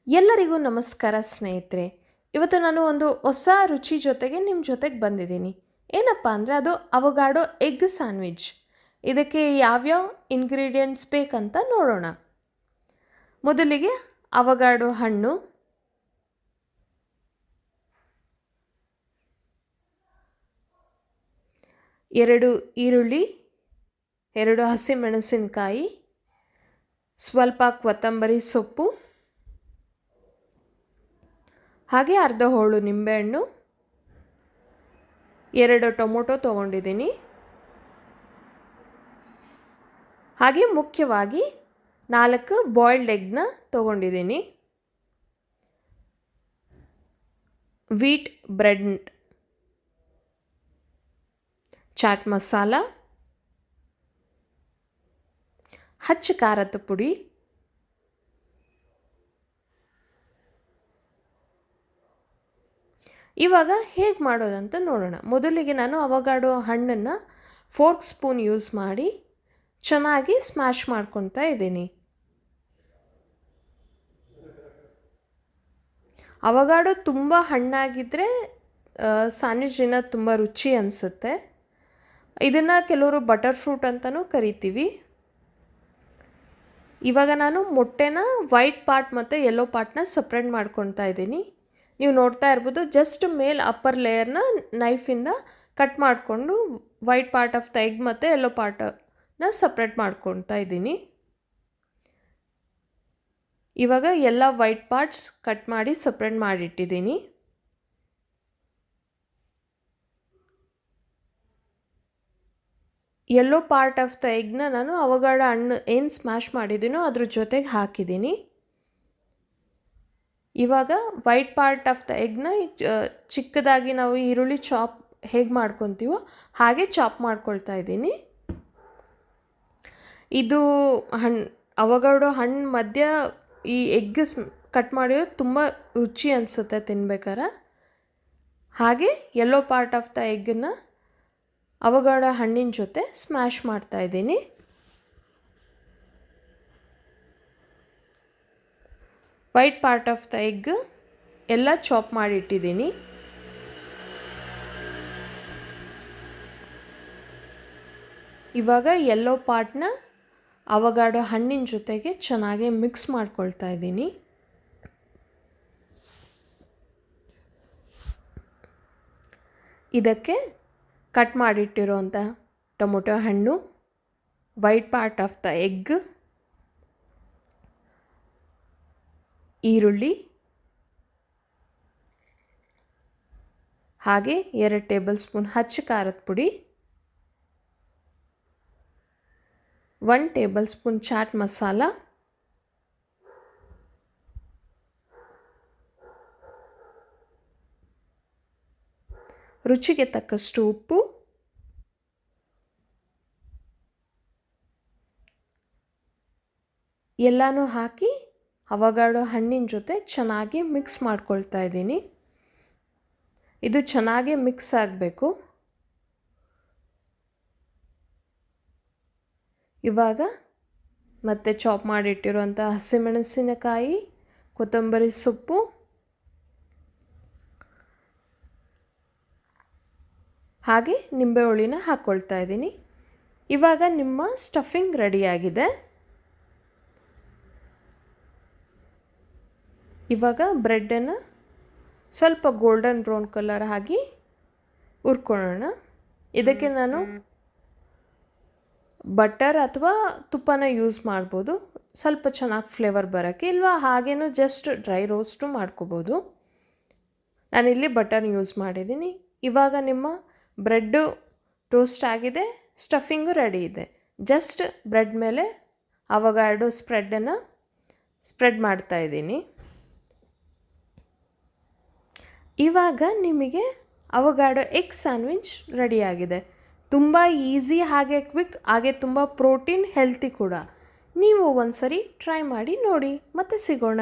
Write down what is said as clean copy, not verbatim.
ಎಲ್ಲರಿಗೂ ನಮಸ್ಕಾರ ಸ್ನೇಹಿತರೆ. ಇವತ್ತು ನಾನು ಒಂದು ಹೊಸ ರುಚಿ ಜೊತೆಗೆ ನಿಮ್ಮ ಜೊತೆಗೆ ಬಂದಿದ್ದೀನಿ. ಏನಪ್ಪ ಅಂದರೆ ಅದು ಅವಗಾಡೋ ಎಗ್ ಸ್ಯಾಂಡ್ವಿಚ್. ಇದಕ್ಕೆ ಯಾವ್ಯಾವ ಇಂಗ್ರೀಡಿಯೆಂಟ್ಸ್ ಬೇಕಂತ ನೋಡೋಣ. ಮೊದಲಿಗೆ ಅವಗಾಡೋ ಹಣ್ಣು, ಎರಡು ಈರುಳ್ಳಿ, ಎರಡು ಹಸಿಮೆಣಸಿನಕಾಯಿ, ಸ್ವಲ್ಪ ಕೊತ್ತಂಬರಿ ಸೊಪ್ಪು, ಹಾಗೆ ಅರ್ಧ ಹೋಳು ನಿಂಬೆಹಣ್ಣು, ಎರಡು ಟೊಮೊಟೊ ತೊಗೊಂಡಿದ್ದೀನಿ. ಹಾಗೆ ಮುಖ್ಯವಾಗಿ 4 ಬಾಯ್ಲ್ಡ್ ಎಗ್ನ ತೊಗೊಂಡಿದ್ದೀನಿ. ವೀಟ್ ಬ್ರೆಡ್, ಚಾಟ್ ಮಸಾಲ, ಹಚ್ಚ ಖಾರದ ಪುಡಿ, ಇವಾಗ ಹೇಗೆ ಮಾಡೋದಂತ ನೋಡೋಣ. ಮೊದಲಿಗೆ ನಾನು ಅವಗಾಡೋ ಹಣ್ಣನ್ನು ಫೋರ್ಕ್ ಸ್ಪೂನ್ ಯೂಸ್ ಮಾಡಿ ಚೆನ್ನಾಗಿ ಸ್ಮ್ಯಾಶ್ ಮಾಡ್ಕೊತಾ ಇದ್ದೀನಿ. ಅವಗಾಡೋ ತುಂಬ ಹಣ್ಣಾಗಿದ್ದರೆ ಸ್ಯಾಂಡ್ವಿಚಿನ ತುಂಬ ರುಚಿ ಅನಿಸುತ್ತೆ. ಇದನ್ನು ಕೆಲವರು ಬಟರ್ ಫ್ರೂಟ್ ಅಂತಲೂ ಕರಿತೀವಿ. ಇವಾಗ ನಾನು ಮೊಟ್ಟೆನ ವೈಟ್ ಪಾರ್ಟ್ ಮತ್ತು ಯೆಲ್ಲೋ ಪಾರ್ಟ್ನ ಸಪ್ರೇಟ್ ಮಾಡ್ಕೊತಾ ಇದ್ದೀನಿ. ನೀವು ನೋಡ್ತಾ ಇರ್ಬೋದು, ಜಸ್ಟ್ ಮೇಲೆ ಅಪ್ಪರ್ ಲೇಯರ್ನ ನೈಫಿಂದ ಕಟ್ ಮಾಡಿಕೊಂಡು white part of the egg ಮತ್ತು ಯೆಲ್ಲೋ ಪಾರ್ಟನ್ನ ಸಪ್ರೇಟ್ ಮಾಡ್ಕೊತಾ ಇದ್ದೀನಿ. ಇವಾಗ ಎಲ್ಲ ವೈಟ್ ಪಾರ್ಟ್ಸ್ ಕಟ್ ಮಾಡಿ ಸಪ್ರೇಟ್ ಮಾಡಿಟ್ಟಿದ್ದೀನಿ. ಯೆಲ್ಲೋ ಪಾರ್ಟ್ ಆಫ್ ದ ಎಗ್ನ ನಾನು ಅವಗಾಡೋ ಹಣ್ಣು ಏನು ಸ್ಮ್ಯಾಶ್ ಮಾಡಿದ್ದೀನೋ ಅದ್ರ ಜೊತೆಗೆ ಹಾಕಿದ್ದೀನಿ. ಇವಾಗ ವೈಟ್ ಪಾರ್ಟ್ ಆಫ್ ದ ಎಗ್ನ ಚಿಕ್ಕದಾಗಿ ನಾವು ಈರುಳ್ಳಿ ಚಾಪ್ ಹೇಗೆ ಮಾಡ್ಕೊತೀವೋ ಹಾಗೆ ಚಾಪ್ ಮಾಡ್ಕೊಳ್ತಾ ಇದ್ದೀನಿ. ಇದು ಅವಗಾಡೋ ಹಣ್ಣು ಮಧ್ಯ ಈ ಎಗ್ ಕಟ್ ಮಾಡಿರೋದು ತುಂಬ ರುಚಿ ಅನಿಸುತ್ತೆ ತಿನ್ಬೇಕಾರೆ. ಹಾಗೆ ಯೆಲ್ಲೋ ಪಾರ್ಟ್ ಆಫ್ ದ ಎಗ್ಗನ್ನು ಅವಗಾಡೋ ಹಣ್ಣಿನ ಜೊತೆ ಸ್ಮ್ಯಾಶ್ ಮಾಡ್ತಾ ಇದ್ದೀನಿ. White part of the egg ಎಲ್ಲ ಚಾಪ್ ಮಾಡಿಟ್ಟಿದ್ದೀನಿ. ಇವಾಗ ಯೆಲ್ಲೋ ಪಾರ್ಟ್ನ ಅವಗಾಡೋ ಹಣ್ಣಿನ ಜೊತೆಗೆ ಚೆನ್ನಾಗಿ ಮಿಕ್ಸ್ ಮಾಡ್ಕೊಳ್ತಾ ಇದ್ದೀನಿ. ಇದಕ್ಕೆ ಕಟ್ ಮಾಡಿಟ್ಟಿರೋಂಥ ಟೊಮೊಟೊ ಹಣ್ಣು, white part of the egg, ಈರುಳ್ಳಿ, ಹಾಗೆ 2 ಟೇಬಲ್ ಸ್ಪೂನ್ ಹಚ್ಚ ಖಾರದ ಪುಡಿ, 1 ಟೇಬಲ್ ಸ್ಪೂನ್ ಚಾಟ್ ಮಸಾಲ, ರುಚಿಗೆ ತಕ್ಕಷ್ಟು ಉಪ್ಪು, ಎಲ್ಲನೂ ಹಾಕಿ ಅವಗಾಡೋ ಹಣ್ಣಿನ ಜೊತೆ ಚೆನ್ನಾಗಿ ಮಿಕ್ಸ್ ಮಾಡ್ಕೊಳ್ತಾ ಇದ್ದೀನಿ. ಇದು ಚೆನ್ನಾಗಿ ಮಿಕ್ಸ್ ಆಗಬೇಕು. ಇವಾಗ ಮತ್ತೆ ಚಾಪ್ ಮಾಡಿಟ್ಟಿರುವಂಥ ಹಸಿಮೆಣಸಿನಕಾಯಿ, ಕೊತ್ತಂಬರಿ ಸೊಪ್ಪು, ಹಾಗೆ ನಿಂಬೆ ಹುಳಿನ ಹಾಕ್ಕೊಳ್ತಾ ಇದ್ದೀನಿ. ಇವಾಗ ನಿಮ್ಮ ಸ್ಟಫಿಂಗ್ ರೆಡಿಯಾಗಿದೆ. ಇವಾಗ ಬ್ರೆಡ್ಡನ್ನು ಸ್ವಲ್ಪ ಗೋಲ್ಡನ್ ಬ್ರೌನ್ ಕಲರ್ ಆಗಿ ಹುರ್ಕೊಳ್ಳೋಣ. ಇದಕ್ಕೆ ನಾನು ಬಟರ್ ಅಥವಾ ತುಪ್ಪನ ಯೂಸ್ ಮಾಡ್ಬೋದು, ಸ್ವಲ್ಪ ಚೆನ್ನಾಗಿ ಫ್ಲೇವರ್ ಬರೋಕ್ಕೆ. ಇಲ್ವಾ ಹಾಗೇನೂ ಜಸ್ಟ್ ಡ್ರೈ ರೋಸ್ಟು ಮಾಡ್ಕೋಬೋದು. ನಾನಿಲ್ಲಿ ಬಟರ್ ಯೂಸ್ ಮಾಡಿದ್ದೀನಿ. ಇವಾಗ ನಿಮ್ಮ ಬ್ರೆಡ್ಡು ಟೋಸ್ಟ್ ಆಗಿದೆ, ಸ್ಟಫಿಂಗು ರೆಡಿ ಇದೆ. ಜಸ್ಟ್ ಬ್ರೆಡ್ ಮೇಲೆ ಅವಗಾಡೋ ಸ್ಪ್ರೆಡ್ಡನ್ನು ಸ್ಪ್ರೆಡ್ ಮಾಡ್ತಾಯಿದ್ದೀನಿ. ಇವಾಗ ನಿಮಗೆ ಅವಗಾಡೋ ಎಗ್ ಸ್ಯಾಂಡ್ವಿಚ್ ರೆಡಿಯಾಗಿದೆ. ತುಂಬ ಈಸಿ, ಹಾಗೆ ಕ್ವಿಕ್, ಹಾಗೆ ತುಂಬ ಪ್ರೋಟೀನ್, ಹೆಲ್ತಿ ಕೂಡ. ನೀವು ಒಂದ್ಸರಿ ಟ್ರೈ ಮಾಡಿ ನೋಡಿ. ಮತ್ತೆ ಸಿಗೋಣ.